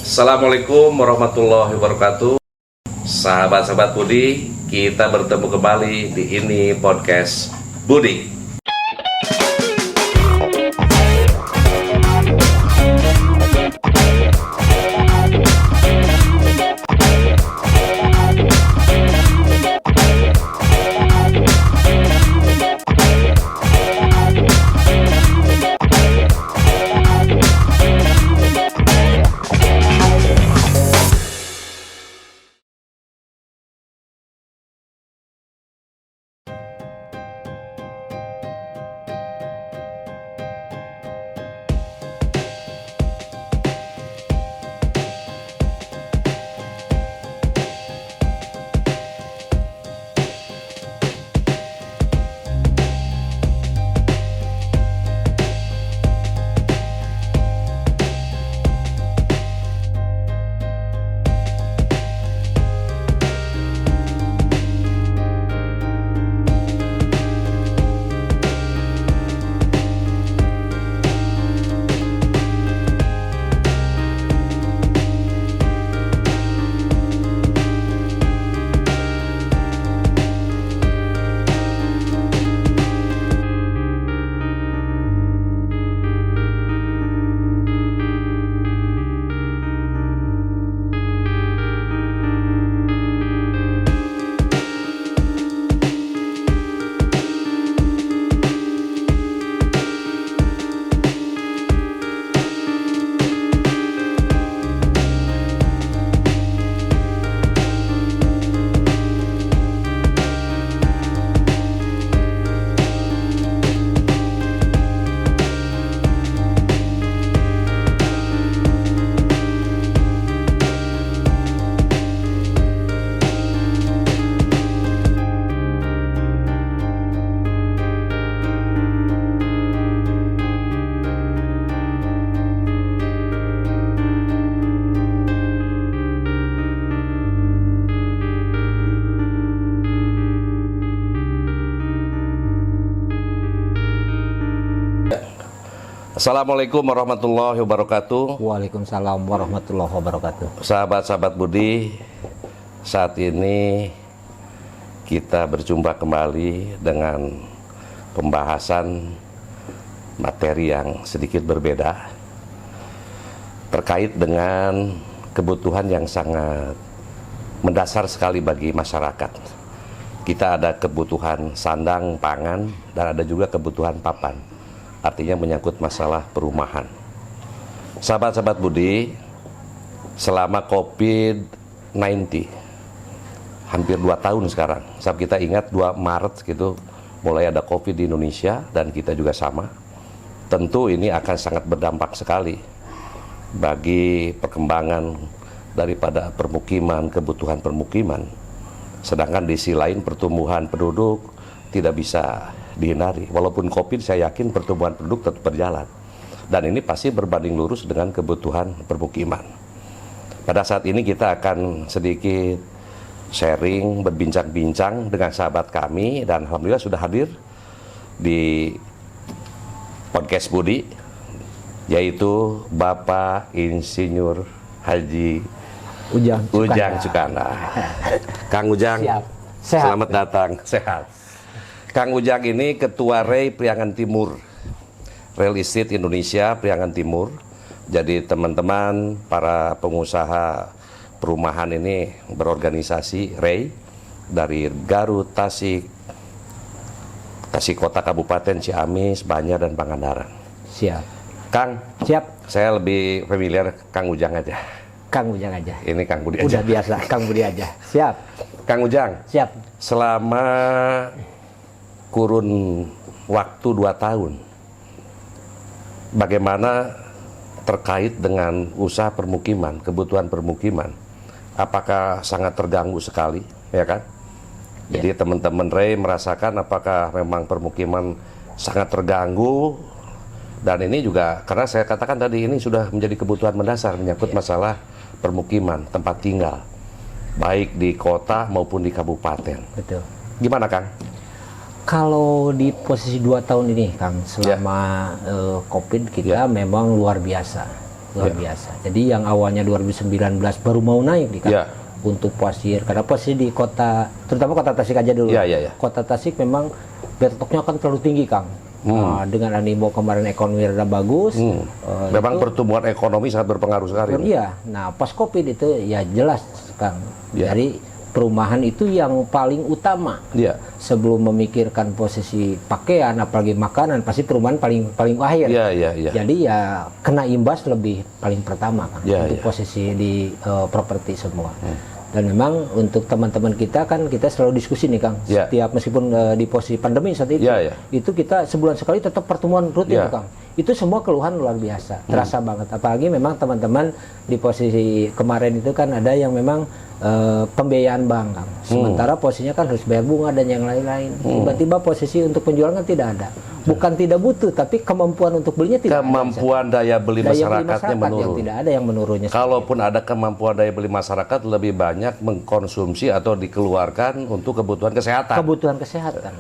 Assalamualaikum warahmatullahi wabarakatuh. Sahabat-sahabat Budi, kita bertemu kembali di ini podcast Budi. Assalamualaikum warahmatullahi wabarakatuh. Waalaikumsalam warahmatullahi wabarakatuh. Sahabat-sahabat Budi, saat ini kita berjumpa kembali dengan pembahasan materi yang sedikit berbeda terkait dengan kebutuhan yang sangat mendasar sekali bagi masyarakat. Kita ada kebutuhan sandang, pangan, dan ada juga kebutuhan papan. Artinya menyangkut masalah perumahan. Sahabat-sahabat Budi, selama COVID-19 hampir 2 tahun sekarang. Saat kita ingat 2 Maret gitu mulai ada COVID di Indonesia dan kita juga sama. Tentu ini akan sangat berdampak sekali bagi perkembangan daripada permukiman, kebutuhan permukiman. Sedangkan di sisi lain pertumbuhan penduduk tidak bisa dihindari. Walaupun COVID, saya yakin pertumbuhan penduduk tetap berjalan. Dan ini pasti berbanding lurus dengan kebutuhan permukiman. Pada saat ini kita akan sedikit sharing, berbincang-bincang dengan sahabat kami, dan alhamdulillah sudah hadir di podcast Budi, yaitu Bapak Insinyur Haji Ujang Cukana. Kang Ujang, Sehat. Selamat datang. Sehat. Kang Ujang ini Ketua REI Priangan Timur, Real Estate Indonesia Priangan Timur. Jadi teman-teman para pengusaha perumahan ini berorganisasi REI dari Garut, Tasik Kota, Kabupaten Ciamis, Banjar, dan Pangandaran. Siap. Kang, Siap. saya lebih familiar Kang Ujang aja. Kang Ujang aja. Ini Kang Budi aja. Udah biasa, Kang Budi aja. Siap. Kang Ujang. Siap. Selama kurun waktu 2 tahun, bagaimana terkait dengan usaha permukiman, kebutuhan permukiman? Apakah sangat terganggu sekali, ya kan? Jadi teman-teman REI merasakan apakah memang permukiman sangat terganggu? Dan ini juga karena saya katakan tadi ini sudah menjadi kebutuhan mendasar menyangkut masalah permukiman, tempat tinggal, baik di kota maupun di kabupaten. Betul. Gimana, Kang? Kalau di posisi 2 tahun ini, Kang, selama COVID kita memang luar biasa. luar biasa. Jadi yang awalnya 2019 baru mau naik nih kan. Ya. Untuk pasir, karena posisi di kota, terutama kota Tasik aja dulu. Kota Tasik memang bentuknya kan terlalu tinggi, Kang. Dengan animo kemarin ekonomi rada bagus. Memang pertumbuhan ekonomi sangat berpengaruh sekali. Iya. Nah, pas Covid itu ya jelas, Kang. Jadi perumahan itu yang paling utama. Sebelum memikirkan posisi pakaian, apalagi makanan, pasti perumahan paling akhir. Jadi ya kena imbas lebih paling pertama, Kang. Untuk posisi di properti semua. Dan memang untuk teman-teman kita kan kita selalu diskusi nih, Kang. Setiap meskipun di posisi pandemi saat itu, itu kita sebulan sekali tetap pertemuan rutin, Kang. Itu semua keluhan luar biasa, terasa banget. Apalagi memang teman-teman di posisi kemarin itu kan ada yang memang pembiayaan bank, Kang. Sementara posisinya kan harus bayar bunga dan yang lain-lain. Tiba-tiba posisi untuk penjualan kan tidak ada. Bukan tidak butuh, tapi kemampuan untuk belinya tidak ada. Kemampuan daya beli masyarakatnya menurun. Yang tidak ada yang menurunnya. Kalaupun ada kemampuan daya beli masyarakat, lebih banyak mengkonsumsi atau dikeluarkan untuk kebutuhan kesehatan. Kebutuhan kesehatan.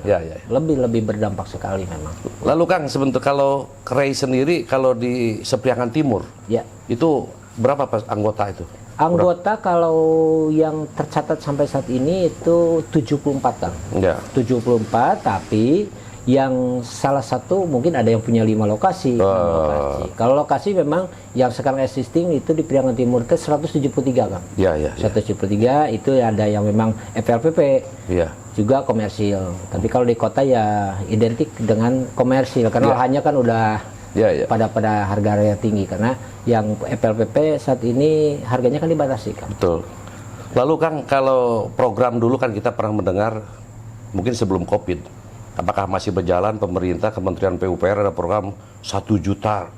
Lebih berdampak sekali memang. Lalu Kang, sebentar kalau Ray sendiri, kalau di Sepriangan Timur, itu berapa anggota itu? Anggota kalau yang tercatat sampai saat ini itu 74, Kang. 74, tapi yang salah satu mungkin ada yang punya 5 lokasi. Kalau lokasi memang yang sekarang existing itu di Priangan Timur itu 173, Kang. 173 itu ada yang memang FLPP, juga komersil. Tapi kalau di kota ya identik dengan komersil karena lahannya kan udah pada harga yang tinggi, karena yang FLPP saat ini harganya kan dibatasi, Kang. Betul. Lalu Kang, kalau program dulu kan kita pernah mendengar mungkin sebelum Covid, apakah masih berjalan pemerintah Kementerian PUPR ada program 1 juta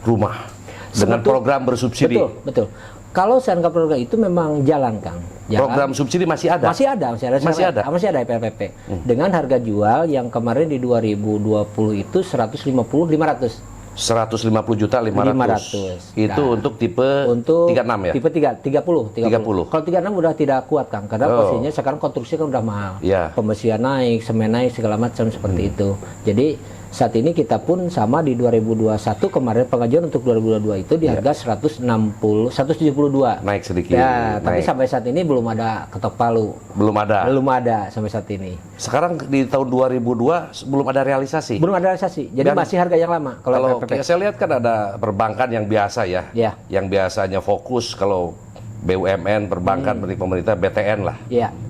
rumah dengan program bersubsidi? Betul. Kalau SNK program itu memang jalan, Kang. Program subsidi masih ada? Masih ada PLPP. Dengan harga jual yang kemarin di 2020 itu 150.500. 150 juta 500. Itu untuk tipe 36 ya? Tipe 30. Kalau 36 udah tidak kuat, Kang, karena posisinya sekarang konstruksi kan udah mahal. Pembersihan naik, semen naik, segala macam seperti itu. Jadi saat ini kita pun sama di 2021 kemarin pengajuan untuk 2022 itu di harga 172. Naik sedikit. Tapi sampai saat ini belum ada ketok palu. Belum ada sampai saat ini. Sekarang di tahun 2002 belum ada realisasi. Jadi masih harga yang lama. Kalau saya lihat kan ada perbankan yang biasa ya. Yang biasanya fokus kalau BUMN, perbankan milik pemerintah, BTN lah.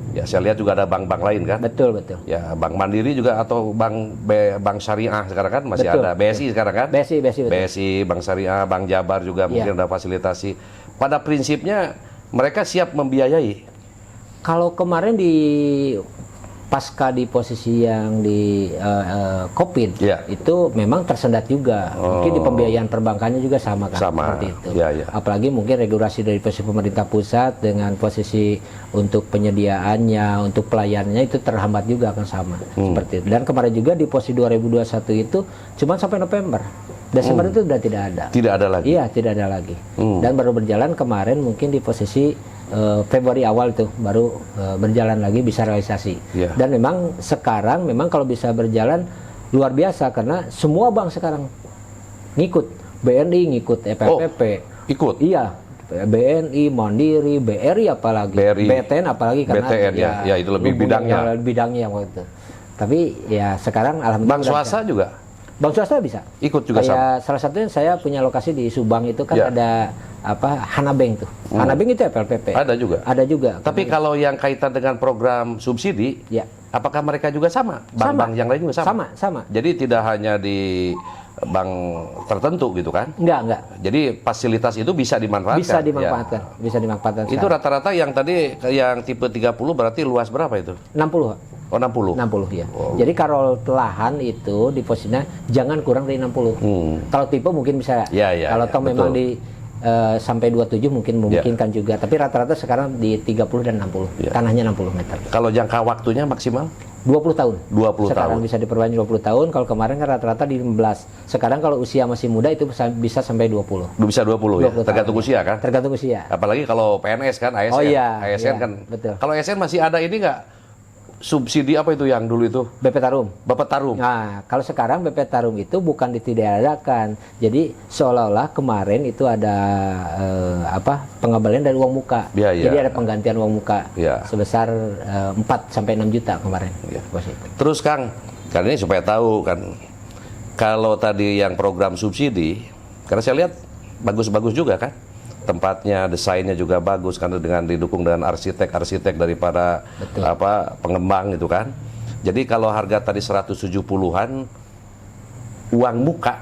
Ya, saya lihat juga ada bank-bank lain kan. Betul. Ya, Bank Mandiri juga atau bank syariah sekarang kan masih ada. BSI sekarang kan. BSI, Bank Syariah, Bank Jabar juga mungkin ada fasilitasi. Pada prinsipnya mereka siap membiayai. Kalau kemarin di pasca di posisi yang di Covid itu memang tersendat juga. Mungkin di pembiayaan perbankannya juga sama, kan? Seperti itu. Apalagi mungkin regulasi dari posisi pemerintah pusat dengan posisi untuk penyediaannya, untuk pelayanannya itu terhambat juga akan sama. Seperti itu. Dan kemarin juga di posisi 2021 itu cuma sampai November. Desember itu sudah tidak ada. Tidak ada lagi. Iya, tidak ada lagi. Dan baru berjalan kemarin mungkin di posisi Februari awal itu baru berjalan lagi, bisa realisasi. Dan memang sekarang memang kalau bisa berjalan luar biasa karena semua bank sekarang ngikut. BNI ngikut FLPP. Ikut? Iya. BNI, Mandiri, BRI apalagi. BTN apalagi karena BTN ya itu lebih bidangnya waktu itu. Tapi ya sekarang alhamdulillah. Bank swasta juga? Bank swasta bisa. Ikut juga sama? Salah satunya saya punya lokasi di Subang itu kan ada Hanabank tuh. Hanabank itu FLPP. Ada juga. Tapi kalau yang kaitan dengan program subsidi, apakah mereka juga sama? Bank-bank yang lain juga sama? Sama. Jadi tidak hanya di bank tertentu gitu kan? Enggak. Jadi fasilitas itu bisa dimanfaatkan? Bisa dimanfaatkan. Itu rata-rata yang tadi yang tipe 30 berarti luas berapa itu? 60. 60 ya. Jadi kalau lahan itu di posisinya jangan kurang dari 60. Kalau tipe mungkin bisa. Kalau toh memang di sampai 27 mungkin memungkinkan juga. Tapi rata-rata sekarang di 30 dan 60. Tanahnya 60 meter. Kalau jangka waktunya maksimal? 20 tahun. 20 sekarang tahun. Bisa diperpanjang 20 tahun. Kalau kemarin kan rata-rata di 15. Sekarang kalau usia masih muda itu bisa sampai 20. Bisa 20 ya? Tergantung usia kan? Tergantung usia. Apalagi kalau PNS kan, ASN. Oh iya. ASN kan. Betul. Kalau ASN masih ada ini nggak? subsidi apa itu yang dulu itu? BP Tarum. Bapak Tarum. Nah, kalau sekarang BP Tarum itu bukan ditiadakan. Jadi seolah-olah kemarin itu ada pengembalian dari uang muka. Ya, ya. Jadi ada penggantian uang muka sebesar 4 sampai 6 juta kemarin. Ya. Terus Kang, kan ini supaya tahu kan, kalau tadi yang program subsidi, karena saya lihat bagus-bagus juga kan, tempatnya, desainnya juga bagus karena dengan didukung dengan arsitek daripada pengembang gitu kan. Jadi kalau harga tadi 170-an, uang muka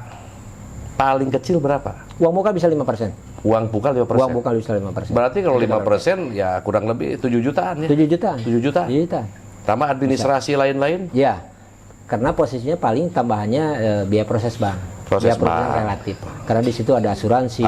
paling kecil berapa? Uang muka bisa 5%. Uang muka 5%. Uang muka bisa 5%. Berarti kalau 5% ya kurang lebih 7 jutaan ya. 7 jutaan. 7 juta. 7 juta. Tambah administrasi lain-lain? Ya. Karena posisinya paling tambahannya biaya proses bank. Biaya proses relatif. Karena di situ ada asuransi,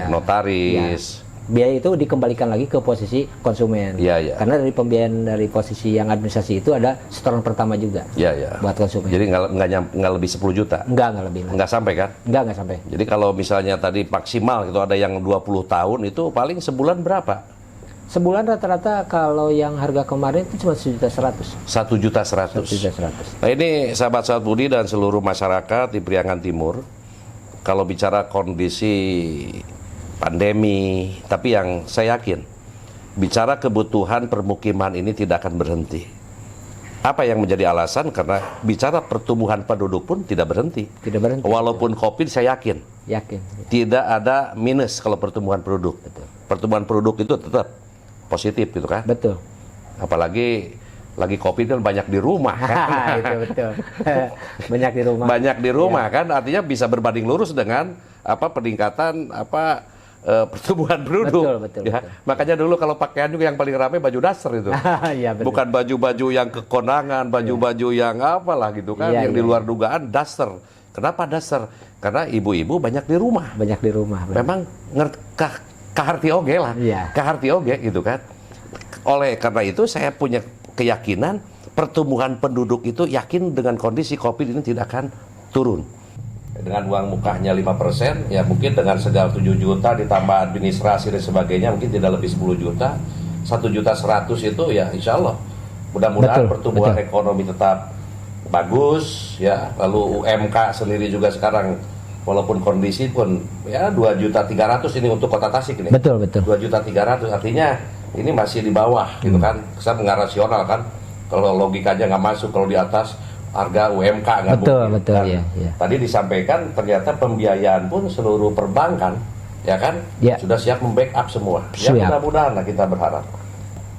notaris. Ya. Biaya itu dikembalikan lagi ke posisi konsumen. Ya, ya. Karena dari pembiayaan dari posisi yang administrasi itu ada setoran pertama juga. Ya, ya. Buat konsumen. Jadi nggak lebih 10 juta? Nggak lebih. Nggak sampai kan? Nggak sampai. Jadi kalau misalnya tadi maksimal itu ada yang 20 tahun itu paling sebulan berapa? Sebulan rata-rata kalau yang harga kemarin itu cuma 1.100.000. 1.100.000. 1.100.000. Nah ini sahabat-sahabat Budi dan seluruh masyarakat di Priangan Timur, kalau bicara kondisi pandemi, tapi yang saya yakin, bicara kebutuhan permukiman ini tidak akan berhenti. Apa yang menjadi alasan? Karena bicara pertumbuhan penduduk pun tidak berhenti. Tidak berhenti. Walaupun COVID saya yakin. Tidak ada minus kalau pertumbuhan penduduk. Betul. Pertumbuhan penduduk itu tetap positif gitu kan? Betul. Apalagi lagi COVID kan banyak di rumah kan? Itu betul. Banyak di rumah. Banyak di rumah kan, artinya bisa berbanding lurus dengan peningkatan pertumbuhan penduduk. Betul. Makanya dulu kalau pakaian juga yang paling ramai baju dasar itu. Ya, bukan baju-baju yang kekonangan, baju-baju yang apalah gitu kan, yang di luar dugaan daster. Kenapa daster? Karena ibu-ibu banyak di rumah. Banyak di rumah. Memang kaharti oge lah, kaharti oge gitu kan. Oleh karena itu saya punya keyakinan pertumbuhan penduduk itu yakin dengan kondisi COVID ini tidak akan turun. Dengan uang mukanya 5%, ya mungkin dengan segala 7 juta ditambah administrasi dan sebagainya mungkin tidak lebih 10 juta. 1.100.000 itu ya insya Allah. Mudah-mudahan pertumbuhan ekonomi tetap bagus ya. Lalu UMK sendiri juga sekarang walaupun kondisi pun ya 2.300.000 ini untuk Kota Tasik ini. Betul. 2.300.000 artinya ini masih di bawah gitu kan. Saya nggak rasional kan. Kalau logikanya nggak masuk, kalau di atas harga UMK nggak mungkin. Betul. Kan? Ya. Tadi disampaikan ternyata pembiayaan pun seluruh perbankan ya kan sudah siap membackup semua. Ya mudah-mudahan lah kita berharap.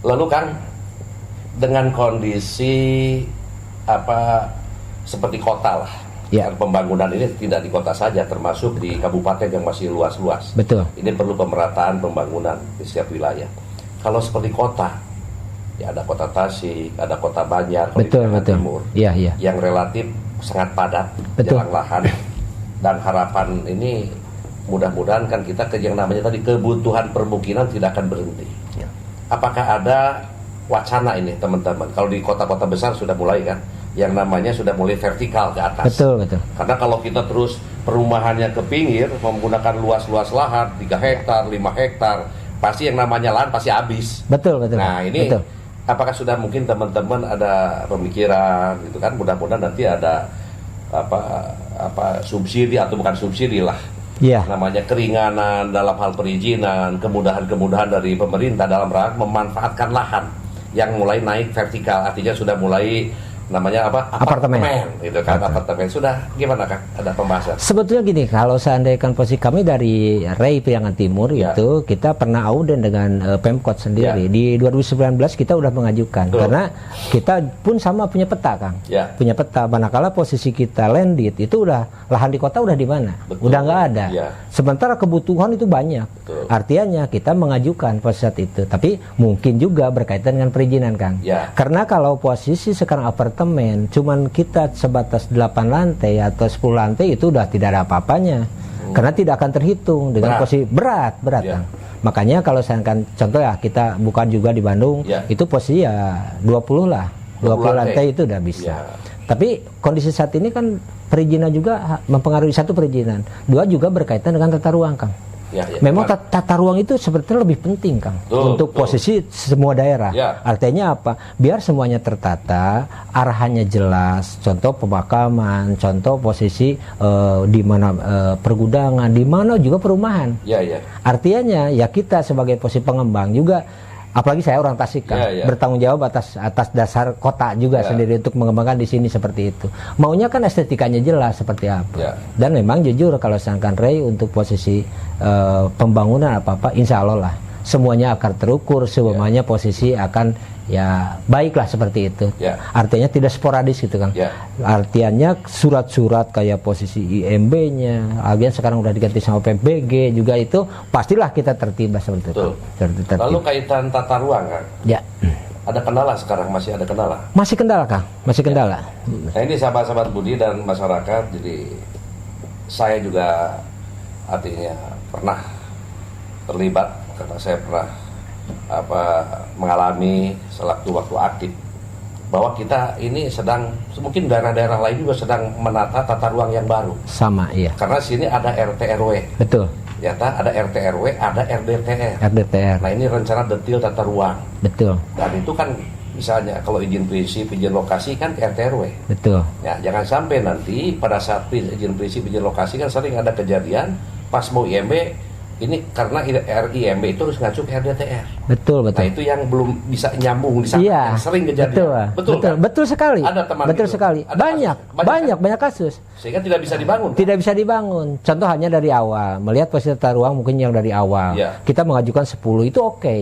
Lalu kan dengan kondisi seperti kota lah. Pembangunan ini tidak di kota saja, termasuk di kabupaten yang masih luas-luas. Betul. Ini perlu pemerataan pembangunan di setiap wilayah. Kalau seperti kota, ya ada kota Tasik, ada kota Banjar, betul. Timur, yang relatif sangat padat, jalan lahan, dan harapan ini mudah-mudahan kan kita yang namanya tadi kebutuhan permukiman tidak akan berhenti. Apakah ada wacana ini teman-teman? Kalau di kota-kota besar sudah mulai kan? Yang namanya sudah mulai vertikal ke atas. Betul. Karena kalau kita terus perumahannya ke pinggir, menggunakan luas-luas lahan, 3 hektar, 5 hektar, pasti yang namanya lahan pasti habis. Betul. Nah ini, apakah sudah mungkin teman-teman ada pemikiran, gitu kan? Mudah-mudahan nanti ada subsidi atau bukan subsidi lah. Namanya keringanan dalam hal perizinan, kemudahan-kemudahan dari pemerintah dalam rangka memanfaatkan lahan yang mulai naik vertikal, artinya sudah mulai namanya apartemen itu kan. Apartemen sudah gimana kan, ada pembahasan sebetulnya gini. Kalau seandainya posisi kami dari REI Priangan Timur itu kita pernah audit dengan Pemkot sendiri di 2019 kita udah mengajukan. Karena kita pun sama punya peta Kang, punya peta manakala posisi kita landed itu udah lahan di kota udah di mana, udah nggak ada. Sementara kebutuhan itu banyak. Artinya kita mengajukan pada saat itu, tapi mungkin juga berkaitan dengan perizinan Kang. Karena kalau posisi sekarang apartemen cuman kita sebatas 8 lantai atau 10 lantai itu udah tidak ada apa-apanya. Karena tidak akan terhitung dengan posisi berat Kang. Makanya kalau saya akan contoh ya, kita buka juga di Bandung itu posisi ya 20 lah, 20 lantai itu udah bisa. Tapi kondisi saat ini kan perizinan juga mempengaruhi, satu perizinan, dua juga berkaitan dengan tata ruang Kang. Memang tata ruang itu sebetulnya lebih penting, Kang, untuk posisi semua daerah. Artinya apa? Biar semuanya tertata, arahannya jelas. Contoh pemakaman, contoh posisi di mana pergudangan, di mana juga perumahan. Artinya ya kita sebagai posisi pengembang juga, apalagi saya orang Tasik, kan, bertanggung jawab atas dasar kota juga sendiri untuk mengembangkan di sini seperti itu. Maunya kan estetikanya jelas seperti apa. Dan memang jujur kalau misalkan Ray untuk posisi pembangunan apa-apa, insya Allah lah semuanya akan terukur, semuanya posisi akan ya baiklah seperti itu. Artinya tidak sporadis gitu, Kang. Artinya surat-surat kayak posisi IMB-nya, agen sekarang udah diganti sama PBG juga, itu pastilah kita tertib seperti itu. Lalu kaitan tata ruang, Kang. Ada kendala sekarang, masih ada kendala? Masih kendala, Kang. Masih kendala. Nah, ini sahabat-sahabat Budi dan masyarakat, jadi saya juga artinya pernah terlibat karena saya pernah mengalami sewaktu-waktu aktif bahwa kita ini sedang, mungkin daerah-daerah lain juga sedang menata tata ruang yang baru. Sama, iya. Karena sini ada RT RW. Betul. Ya, ada RT RW, ada RDTR. RDTR. Nah, ini rencana detail tata ruang. Betul. Dan itu kan misalnya kalau izin prinsip, izin lokasi kan ke RT RW. Betul. Ya, jangan sampai nanti pada saat izin prinsip, izin lokasi kan sering ada kejadian pas mau IMB, ini karena IMB itu harus ngacu ke RDTR. Betul. Nah, itu yang belum bisa nyambung di sana. Sering kejadian. Betul. Kan? Betul sekali. Ada teman betul gitu. sekali. Banyak kasus. Sehingga tidak bisa dibangun. Tidak bisa dibangun. Contoh hanya dari awal. Melihat posisi tata ruang mungkin yang dari awal. Kita mengajukan 10 itu oke.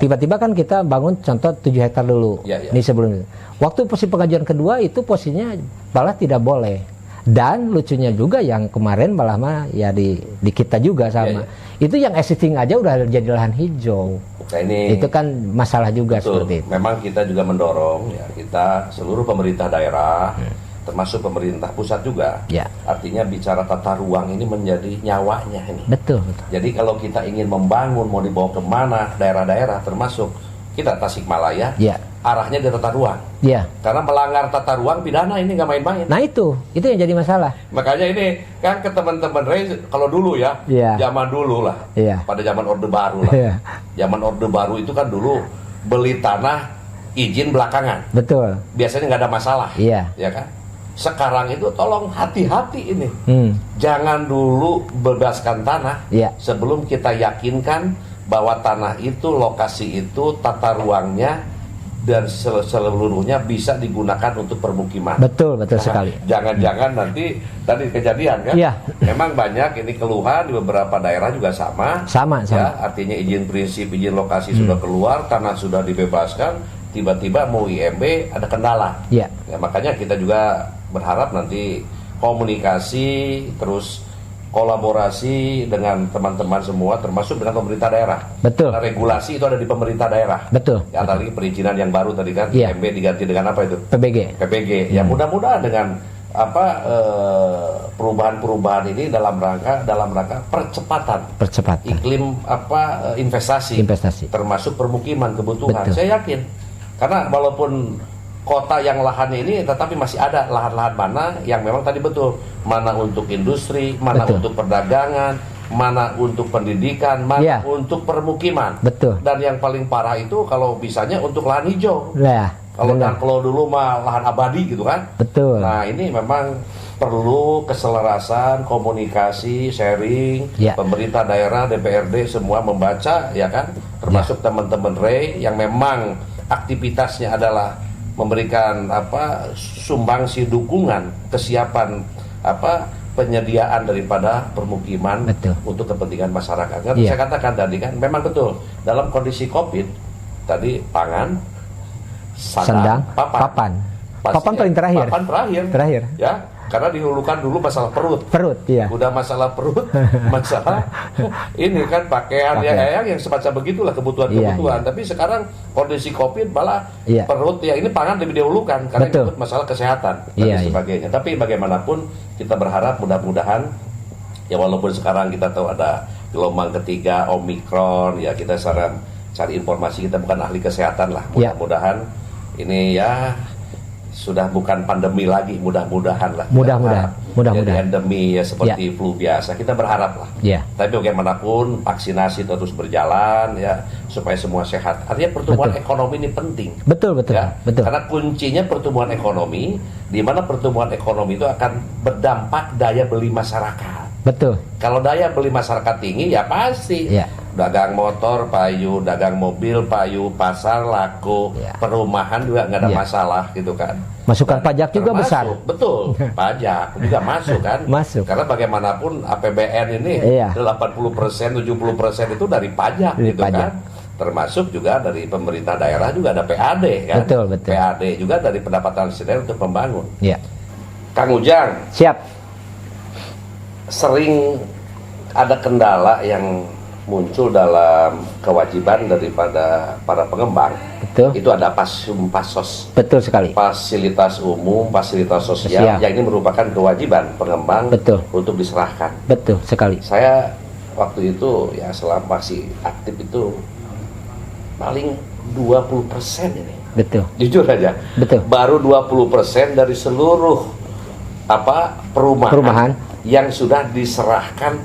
Tiba-tiba kan kita bangun contoh 7 hektar dulu. Ini sebelum itu. Waktu posisi pengajuan kedua itu posisinya malah tidak boleh. Dan lucunya juga yang kemarin malah ya di kita juga sama. Itu yang existing aja udah jadi lahan hijau. Ini itu kan masalah juga seperti itu. Memang kita juga mendorong ya, kita seluruh pemerintah daerah termasuk pemerintah pusat juga. Artinya bicara tata ruang ini menjadi nyawanya ini. Betul. Jadi kalau kita ingin membangun, mau dibawa kemana daerah-daerah termasuk kita Tasikmalaya, arahnya di tata ruang. Karena melanggar tata ruang pidana, ini nggak main-main. Nah itu yang jadi masalah. Makanya ini kan ke teman-teman Ray, kalau dulu zaman dulu lah, pada zaman Orde Baru lah. Zaman Orde Baru itu kan dulu beli tanah izin belakangan. Betul. Biasanya nggak ada masalah. Ya kan? Sekarang itu tolong hati-hati ini. Jangan dulu bebaskan tanah sebelum kita yakinkan bahwa tanah itu, lokasi itu, tata ruangnya dan seluruhnya bisa digunakan untuk permukiman. Betul sekali. Jangan-jangan nanti tadi kejadian kan? Memang banyak ini keluhan di beberapa daerah juga sama. Ya, artinya izin prinsip, izin lokasi sudah keluar, tanah sudah dibebaskan, tiba-tiba mau IMB ada kendala. Ya, makanya kita juga berharap nanti komunikasi terus kolaborasi dengan teman-teman semua termasuk dengan pemerintah daerah. Betul. Karena regulasi itu ada di pemerintah daerah. Betul. Ya, tadi perizinan yang baru tadi kan IMB diganti dengan apa itu? PBG. Ya, mudah-mudahan dengan perubahan-perubahan ini dalam rangka percepatan iklim investasi termasuk permukiman kebutuhan. Betul. Saya yakin karena walaupun kota yang lahannya ini tetapi masih ada lahan-lahan mana yang memang tadi betul, mana untuk industri, mana untuk perdagangan, mana untuk pendidikan, mana untuk permukiman. Dan yang paling parah itu kalau bisanya untuk lahan hijau. Kalau dulu mah lahan abadi gitu kan. Nah, ini memang perlu keselarasan, komunikasi, sharing, pemerintah daerah, DPRD semua membaca ya kan, termasuk teman-teman Ray yang memang aktivitasnya adalah memberikan sumbangsi dukungan kesiapan penyediaan daripada permukiman untuk kepentingan masyarakat. Saya katakan tadi kan memang betul dalam kondisi COVID tadi pangan, sandang, papan paling terakhir. Ya, karena dihulukan dulu masalah perut. Udah masalah perut, masalah ini kan pakaian yang semacam begitulah kebutuhan. Tapi sekarang kondisi COVID malah perut ini pangan lebih dihulukan karena itu masalah kesehatan dan sebagainya. Tapi bagaimanapun kita berharap mudah-mudahan ya walaupun sekarang kita tahu ada gelombang ketiga Omikron ya, kita cari informasi, kita bukan ahli kesehatan lah. Mudah-mudahan ini ya sudah bukan pandemi lagi, mudah-mudahan lah. Mudah-mudahan. Jadi endemi ya seperti flu biasa, kita berharap lah. Ya. Tapi bagaimanapun vaksinasi terus berjalan ya supaya semua sehat. Artinya pertumbuhan ekonomi ini penting. Betul. Ya? Betul. Karena kuncinya pertumbuhan ekonomi, di mana pertumbuhan ekonomi itu akan berdampak daya beli masyarakat. Betul. Kalau daya beli masyarakat tinggi ya pasti. Ya. Dagang motor payu, dagang mobil payu, pasar laku, perumahan juga nggak ada masalah gitu kan. Masukan pajak juga besar. Betul, pajak juga masuk kan. Masuk. Karena bagaimanapun APBN ini 80%, 70% itu dari pajak gitu kan. Termasuk juga dari pemerintah daerah juga ada PAD kan. Betul. PAD juga dari pendapatan daerah untuk membangun. Iya. Kang Ujang. Siap. Sering ada kendala yang muncul dalam kewajiban daripada para pengembang. Betul. Itu ada pasos. Betul sekali. Fasilitas umum, fasilitas sosial yang ini merupakan kewajiban pengembang. Betul. Untuk diserahkan. Betul sekali. Saya waktu itu ya selama masih aktif itu paling 20% ini. Betul. Jujur aja. Betul. Baru 20% dari seluruh perumahan yang sudah diserahkan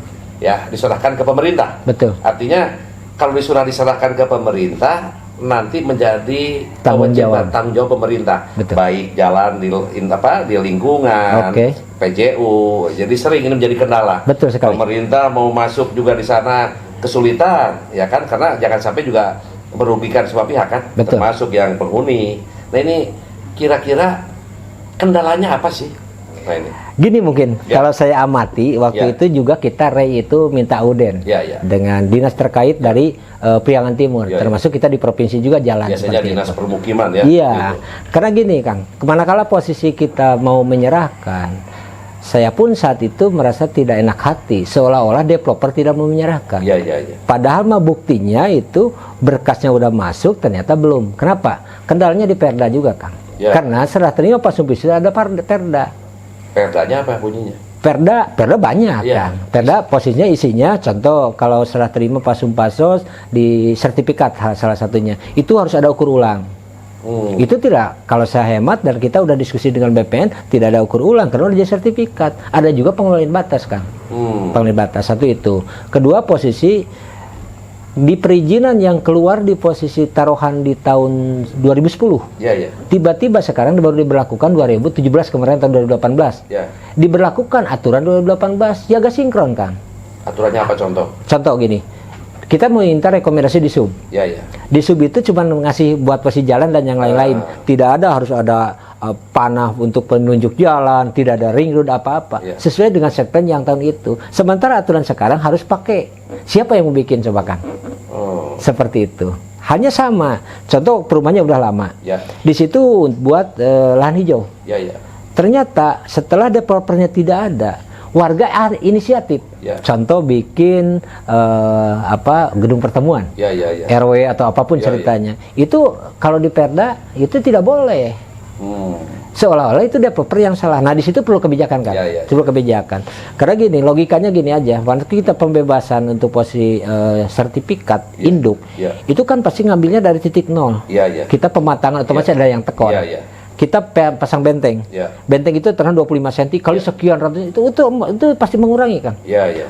ke pemerintah. Betul. Artinya kalau diserahkan ke pemerintah nanti menjadi tanggung jawab pemerintah. Betul. Baik jalan di lingkungan, PJU. Jadi sering ini menjadi kendala. Betul sekali. Pemerintah mau masuk juga di sana kesulitan, ya kan? Karena jangan sampai juga merugikan semua pihak kan, termasuk yang penghuni. Nah ini kira-kira kendalanya apa sih? Nah ini. Gini mungkin kalau saya amati waktu itu juga kita itu minta auden dengan dinas terkait dari Priangan Timur, termasuk kita di provinsi juga jalan. Biasanya dinas permukiman ya. Iya, gitu. Karena gini Kang, manakala posisi kita mau menyerahkan, saya pun saat itu merasa tidak enak hati, seolah-olah developer tidak mau menyerahkan. Padahal mah buktinya itu berkasnya udah masuk, ternyata belum. Kenapa? Kendalanya di Perda juga Kang. Karena serah terima pas sudah ada Perda. Perdanya apa bunyinya? Perda banyak kan. Perda posisinya isinya contoh kalau serah terima pasos di sertifikat salah satunya itu harus ada ukur ulang. Itu tidak, kalau saya hemat dan kita udah diskusi dengan BPN tidak ada ukur ulang karena udah jadi sertifikat. Ada juga pengelolaan batas kan. Pengelolaan batas satu itu. Kedua posisi di perizinan yang keluar di posisi taruhan di tahun 2010. Tiba-tiba sekarang baru diberlakukan 2017 kemarin tahun 2018. Diberlakukan aturan 2018, jaga sinkron kan. Aturannya apa contoh? Contoh gini. Kita mau minta rekomendasi di sub. Di sub itu cuma ngasih buat posisi jalan dan yang lain-lain. Tidak ada harus ada panah untuk penunjuk jalan, tidak ada ring road apa-apa. Sesuai dengan set plan yang tahun itu. Sementara aturan sekarang harus pakai. Siapa yang mau bikin coba kan? Seperti itu. Hanya sama. Contoh perumahannya udah lama. Di situ buat lahan hijau. Ternyata setelah developernya tidak ada, warga inisiatif. Contoh bikin gedung pertemuan, RW atau apapun ceritanya. Itu kalau di Perda itu tidak boleh. Seolah-olah itu developer yang salah. Nah di situ perlu kebijakan kan, perlu kebijakan. Karena gini, logikanya gini aja. Waktu kita pembebasan untuk posisi sertifikat induk, itu kan pasti ngambilnya dari titik nol. Kita pematangan otomatis ada yang tekor. Kita pasang benteng. Benteng itu terang 25 cm kali sekian ratus itu pasti mengurangi kan.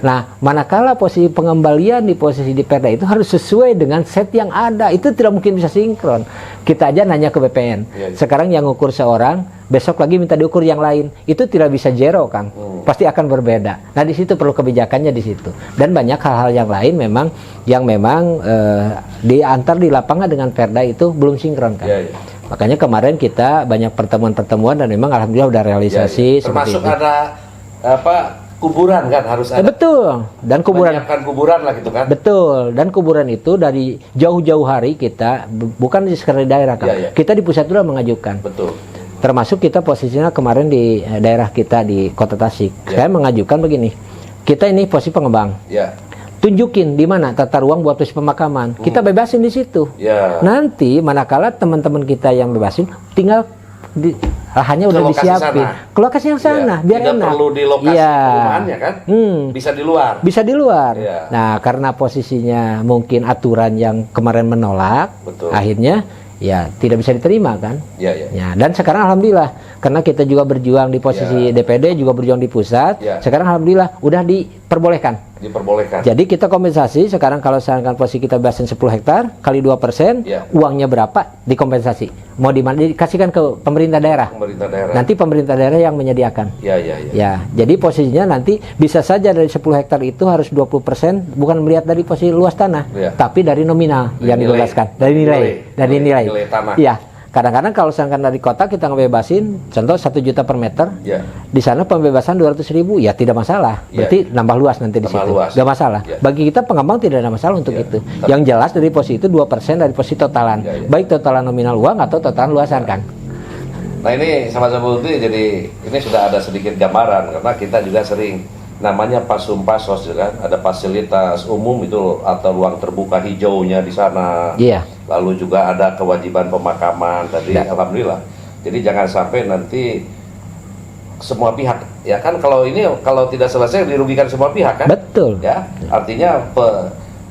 Nah, manakala posisi pengembalian di posisi di Perda itu harus sesuai dengan set yang ada. Itu tidak mungkin bisa sinkron. Kita aja nanya ke BPN. Sekarang yang ukur seorang, besok lagi minta diukur yang lain. Itu tidak bisa zero kan. Pasti akan berbeda. Nah, di situ perlu kebijakannya di situ. Dan banyak hal-hal yang lain yang memang diantar di lapangan dengan Perda itu belum sinkron kan. Makanya kemarin kita banyak pertemuan-pertemuan dan memang alhamdulillah udah realisasi. Termasuk ada kuburan kan harus ada. Betul. Dan kuburan lah gitu kan. Betul. Dan kuburan itu dari jauh-jauh hari kita bukan di sekedar daerah kan. Kita di pusat sudah mengajukan. Betul. Termasuk kita posisinya kemarin di daerah kita di Kota Tasik. Saya mengajukan begini. Kita ini posisi pengembang. Tunjukin di mana tata ruang buat posisi pemakaman. Kita bebasin di situ. Nanti manakala teman-teman kita yang bebasin tinggal lahannya udah disiapin. Ke lokasi yang sana biar tidak enak. Perlu di lokasi perumahannya kan. Bisa di luar. Bisa di luar. Nah, karena posisinya mungkin aturan yang kemarin menolak, akhirnya ya tidak bisa diterima kan. Ya, ya. Ya, dan sekarang alhamdulillah karena kita juga berjuang di posisi DPD, juga berjuang di pusat. Sekarang alhamdulillah udah diperbolehkan. Jadi kita kompensasi sekarang kalau misalkan posisi kita bebasin 10 hektar kali 2%, uangnya berapa dikompensasi. Mau dikasihkan ke pemerintah daerah. Nanti pemerintah daerah yang menyediakan. Ya, jadi posisinya nanti bisa saja dari 10 hektar itu harus 20% bukan melihat dari posisi luas tanah, tapi dari nominal yang dijelaskan, dari nilai tanah. Ya. Kadang-kadang kalau misalkan dari kota kita ngebebasin, contoh 1 juta per meter, di sana pembebasan 200.000, ya tidak masalah. Berarti nambah luas nanti di situ, nggak masalah. Bagi kita pengembang tidak ada masalah untuk itu. Yang jelas dari posisi itu 2% dari posisi totalan, baik totalan nominal uang atau totalan luasan kan. Nah ini sama-sama itu jadi ini sudah ada sedikit gambaran karena kita juga sering namanya Pasum-Pasos kan, ada fasilitas umum itu atau ruang terbuka hijaunya di sana. Lalu juga ada kewajiban pemakaman tadi, alhamdulillah. Jadi jangan sampai nanti semua pihak, ya kan kalau ini kalau tidak selesai dirugikan semua pihak kan? Betul. Ya, artinya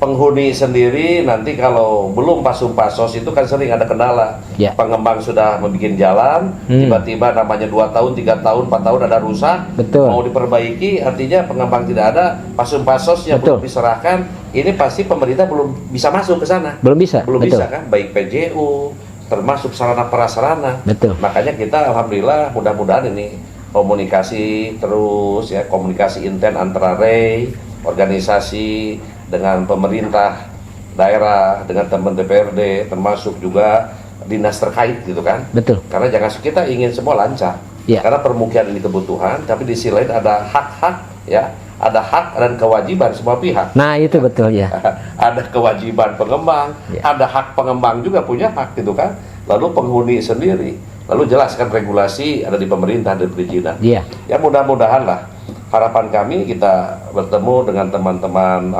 penghuni sendiri nanti kalau belum Pasum-Pasos itu kan sering ada kendala. Pengembang sudah membuat jalan, tiba-tiba namanya 2 tahun, 3 tahun, 4 tahun ada rusak, mau diperbaiki, artinya pengembang tidak ada, Pasum-Pasos yang belum diserahkan. Ini pasti pemerintah belum bisa masuk ke sana. Belum bisa kan? Baik PJU, termasuk sarana prasarana. Makanya kita alhamdulillah mudah-mudahan ini komunikasi terus ya, komunikasi intens antara REI, organisasi dengan pemerintah daerah, dengan teman DPRD, termasuk juga dinas terkait gitu kan. Karena jangan kita ingin semua lancar. Karena permukiman ini kebutuhan, tapi di sisi lain ada hak-hak ya. Ada hak dan kewajiban semua pihak. Nah itu betul ya. Ada kewajiban pengembang, ada hak pengembang juga punya hak gitu kan. Lalu penghuni sendiri, lalu jelaskan regulasi ada di pemerintah dan perizinan. Ya mudah-mudahan lah harapan kami kita bertemu dengan teman-teman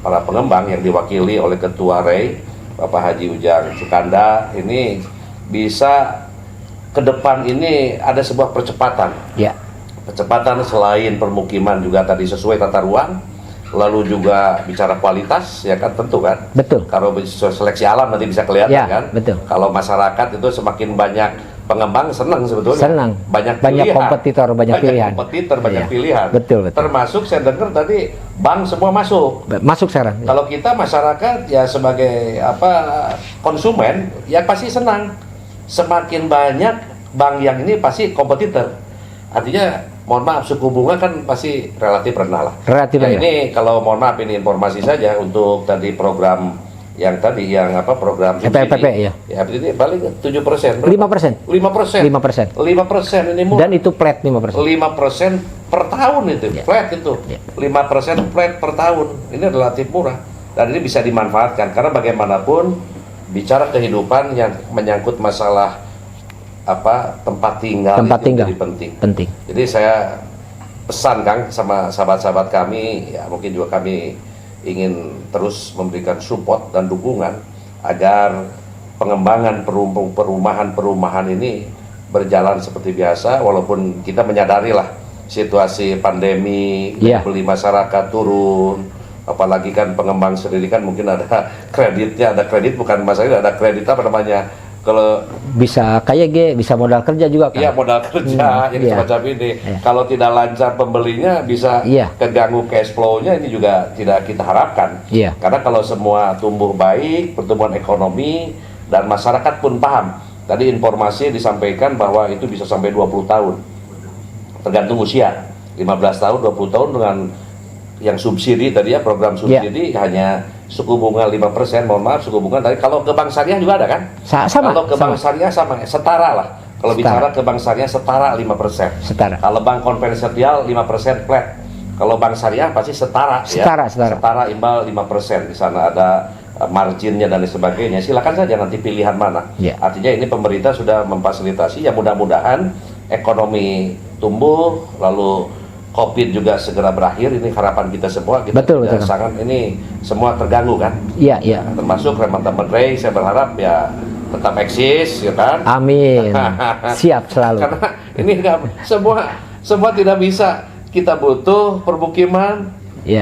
para pengembang yang diwakili oleh Ketua REI Bapak Haji Ujang Sukanda ini bisa ke depan ini ada sebuah percepatan. Percepatan selain permukiman juga tadi sesuai tata ruang, lalu juga bicara kualitas ya kan tentu kan. Kalau seleksi alam nanti bisa kelihatan kan. Kalau masyarakat itu semakin banyak pengembang senang sebetulnya. Banyak kompetitor, banyak pilihan. Banyak pilihan. Termasuk saya dengar tadi bank semua masuk sekarang. Kalau kita masyarakat ya sebagai konsumen ya pasti senang. Semakin banyak bank yang ini pasti kompetitor. Artinya mohon maaf suku bunga kan pasti relatif rendah lah. Ini kalau mohon maaf ini informasi saja untuk tadi program yang program subsidi. Ya ini paling 7%. 5% ini murah. Dan itu flat 5%. 5% per tahun itu. Flat itu. 5% flat per tahun. Ini relatif murah. Dan ini bisa dimanfaatkan karena bagaimanapun bicara kehidupan yang menyangkut masalah tempat tinggal jadi penting. Jadi saya pesan Kang sama sahabat-sahabat kami, ya mungkin juga kami ingin terus memberikan support dan dukungan agar pengembangan perumahan ini berjalan seperti biasa, walaupun kita menyadari lah situasi pandemi, beli masyarakat turun, apalagi kan pengembang sendiri kan mungkin ada kreditnya, ada kredit bukan masalah, ada kredit kalau bisa bisa modal kerja juga kan? Iya modal kerja yang semacam ini. Kalau tidak lancar pembelinya bisa keganggu cash flow-nya, ini juga tidak kita harapkan. Karena kalau semua tumbuh baik, pertumbuhan ekonomi dan masyarakat pun paham. Tadi informasi disampaikan bahwa itu bisa sampai 20 tahun. Tergantung usia. 15 tahun, 20 tahun dengan yang subsidi tadi ya, program subsidi hanya suku bunga 5%, mohon maaf suku bunga tadi kalau ke bank syariah juga ada kan? Kalau ke bank syariah sama, setara lah. Kalau bicara ke bank syariah setara 5%. Kalau bank konvensional 5% flat. Kalau bank syariah pasti setara. Setara imbal 5%. Di sana ada marginnya dan sebagainya. Silakan saja nanti pilihan mana. Artinya ini pemerintah sudah memfasilitasi, ya mudah-mudahan ekonomi tumbuh, lalu COVID juga segera berakhir, ini harapan kita semua. Kita sangat ini semua terganggu kan? Termasuk teman-teman REI, saya berharap ya tetap eksis, ya kan? Amin. Siap selalu. Karena ini semua tidak bisa. Kita butuh permukiman,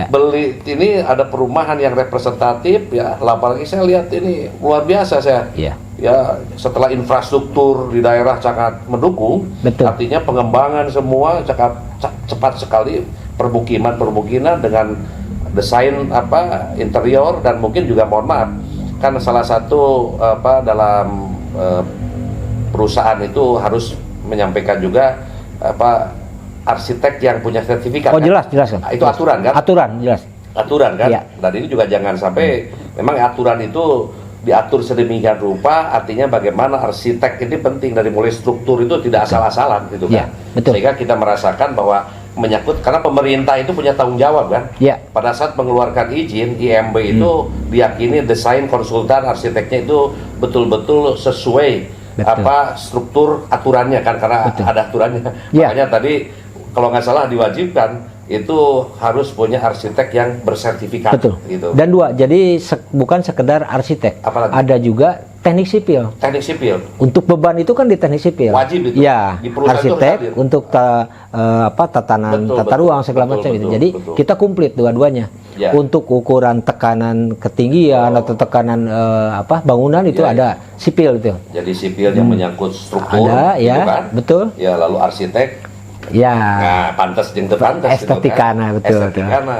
beli ini ada perumahan yang representatif ya, apalagi saya lihat ini luar biasa saya. Ya, setelah infrastruktur di daerah sangat mendukung, artinya pengembangan semua cepat sekali, permukiman dengan desain interior, dan mungkin juga mohon maaf kan salah satu dalam perusahaan itu harus menyampaikan juga arsitek yang punya sertifikat. Oh, jelas kan? Itu aturan kan? Aturan kan? Dan ini juga jangan sampai memang aturan itu diatur sedemikian rupa, artinya bagaimana arsitek ini penting dari mulai struktur itu tidak asal-asalan gitu kan. Sehingga kita merasakan bahwa menyangkut, karena pemerintah itu punya tanggung jawab kan. Pada saat mengeluarkan izin IMB itu diyakini desain konsultan arsiteknya itu betul-betul sesuai struktur aturannya kan, karena ada aturannya. Makanya tadi kalau nggak salah diwajibkan itu harus punya arsitek yang bersertifikat. Gitu. Dan dua, jadi bukan sekedar arsitek, ada juga teknik sipil. Untuk beban itu kan di teknik sipil. Wajib itu. Ya, arsitek untuk tatanan tata ruang segala macam itu. Jadi kita komplit dua-duanya. Untuk ukuran tekanan ketinggian atau tekanan bangunan itu ada sipil itu. Jadi sipil yang menyangkut struktur. Ada, gitu kan? Betul. Ya, lalu arsitek. Nah, pantas jeung teu pantas estetikana, gitu kan? Estetikana,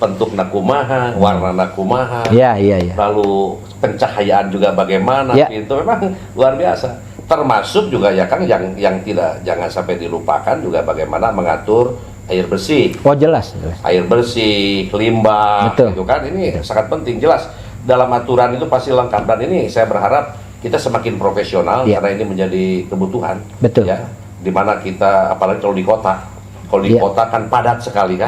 bentukna kumaha, warnana kumaha. Lalu pencahayaan juga bagaimana, itu memang luar biasa. Termasuk juga ya Kang yang tidak, jangan sampai dilupakan juga bagaimana mengatur air bersih. Oh, jelas. Air bersih, limbah, gitu kan. Ini sangat penting, jelas. Dalam aturan itu pasti lengkap, dan ini saya berharap kita semakin profesional karena ini menjadi kebutuhan. Ya. Di mana kita, apalagi kalau di kota kan padat sekali kan,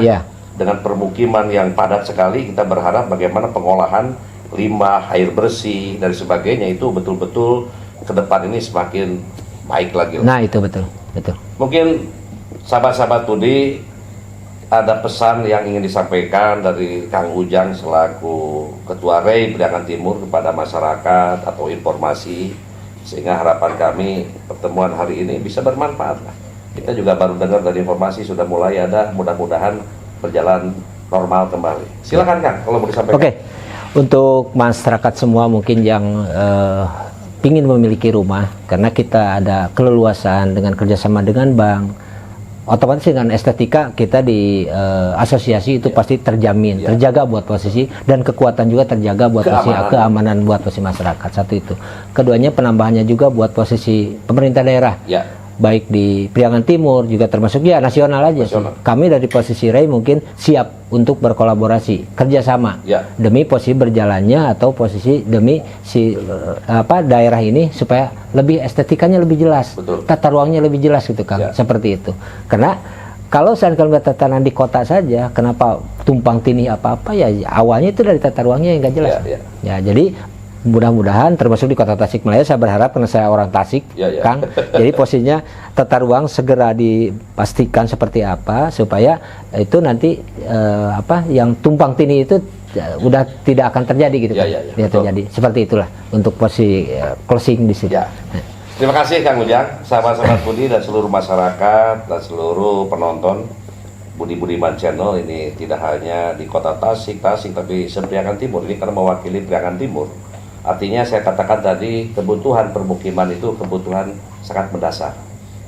dengan permukiman yang padat sekali, kita berharap bagaimana pengolahan limbah, air bersih dan sebagainya itu betul-betul ke depan ini semakin baik lagi. Nah, itu betul. Mungkin sahabat-sahabat Tudi ada pesan yang ingin disampaikan dari Kang Ujang selaku Ketua REI Priangan Timur kepada masyarakat atau informasi, sehingga harapan kami pertemuan hari ini bisa bermanfaat. Kita juga baru dengar dari informasi sudah mulai ada, mudah-mudahan berjalan normal kembali. Silakan Kang kalau mau disampaikan. Oke. Untuk masyarakat semua mungkin yang ingin memiliki rumah, karena kita ada keleluasan dengan kerjasama dengan bank, otomatis dengan estetika kita di asosiasi itu pasti terjamin, terjaga buat posisi, dan kekuatan juga terjaga buat posisi keamanan buat posisi masyarakat. Satu itu. Keduanya penambahannya juga buat posisi pemerintah daerah. Baik di Priangan Timur juga termasuk nasional aja. Kami dari posisi REI mungkin siap untuk berkolaborasi, kerjasama demi posisi berjalannya atau posisi demi si daerah ini supaya lebih estetikanya lebih jelas, tata ruangnya lebih jelas gitu Kang. Seperti itu. Karena kalau saya melihat tatanan di kota saja, kenapa tumpang tindih apa-apa ya awalnya itu dari tata ruangnya yang nggak jelas. Ya, jadi mudah-mudahan termasuk di kota Tasikmalaya, saya berharap karena saya orang Tasik, Kang, jadi posisinya tata ruang segera dipastikan seperti apa supaya itu nanti yang tumpang tindih itu udah tidak akan terjadi gitu kan. Terjadi seperti itulah untuk posisi closing di sini. Terima kasih Kang Ujang, sahabat-sahabat Budi dan seluruh masyarakat dan seluruh penonton Budi Budiman Channel. Ini tidak hanya di kota Tasik tapi Priangan Timur, ini karena mewakili Priangan Timur. Artinya saya katakan tadi, kebutuhan permukiman itu kebutuhan sangat mendasar.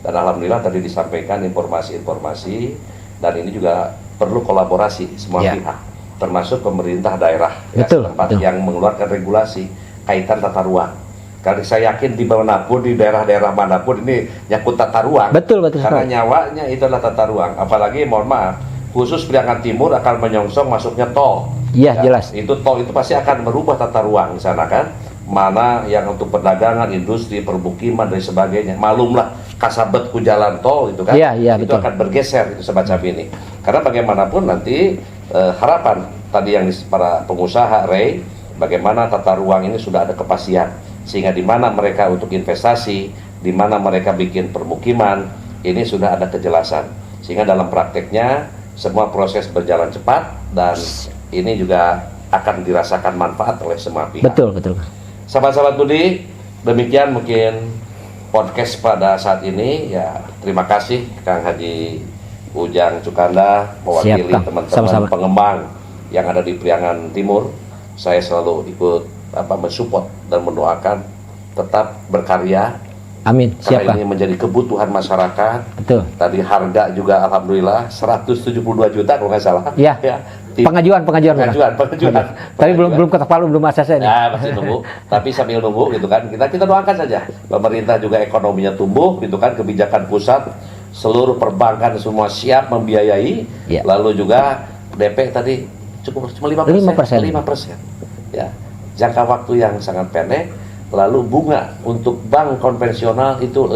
Dan alhamdulillah tadi disampaikan informasi-informasi, dan ini juga perlu kolaborasi semua pihak, termasuk pemerintah daerah setempat yang mengeluarkan regulasi kaitan tata ruang. Karena saya yakin di manapun, di daerah-daerah manapun ini nyangkut tata ruang. Karena nyawanya itu adalah tata ruang. Apalagi mohon maaf, khusus Priangan Timur akan menyongsong masuknya tol. Jelas. Itu tol itu pasti akan merubah tata ruang di sana kan. Mana yang untuk perdagangan, industri, permukiman dan sebagainya. Malumlah kasabet ku jalan tol itu kan. Itu akan bergeser itu semacam ini. Karena bagaimanapun nanti harapan tadi yang para pengusaha REI, bagaimana tata ruang ini sudah ada kepastian, sehingga di mana mereka untuk investasi, di mana mereka bikin permukiman, ini sudah ada kejelasan. Sehingga dalam prakteknya semua proses berjalan cepat, dan ini juga akan dirasakan manfaat oleh semua pihak. Betul. Sahabat-sahabat Budi, demikian mungkin podcast pada saat ini. Ya, terima kasih Kang Haji Ujang Cukanda mewakili teman-teman pengembang yang ada di Priangan Timur, saya selalu ikut mensupport dan mendoakan tetap berkarya. Amin. Siap, karena ini menjadi kebutuhan masyarakat. Betul. Tadi harga juga alhamdulillah 172 juta kalau nggak salah. Ya. Pengajuan. Tapi belum ketok palu, belum ACC nih. Ya, masih nunggu. Tapi sambil nunggu gitu kan, kita doakan saja. Pemerintah juga ekonominya tumbuh gitu kan, kebijakan pusat, seluruh perbankan semua siap membiayai. Ya. Lalu juga DP tadi cuma 5%. Ya. Jangka waktu yang sangat pendek. Lalu bunga untuk bank konvensional itu 5%.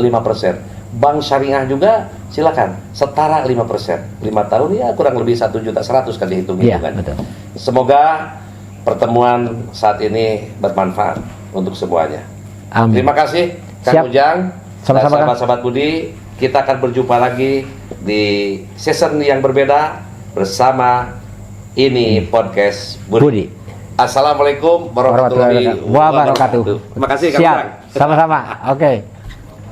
Bank syariah juga silakan setara 5%. 5 tahun ya kurang lebih 1.100.000 kan dihitung-hitungan. Betul. Semoga pertemuan saat ini bermanfaat untuk semuanya. Amin. Terima kasih Kang Ujang dan sahabat-sahabat Budi. Kita akan berjumpa lagi di season yang berbeda bersama ini podcast Budi. Assalamualaikum warahmatullahi wabarakatuh. Terima kasih Kang Ujang. Sama-sama. Oke.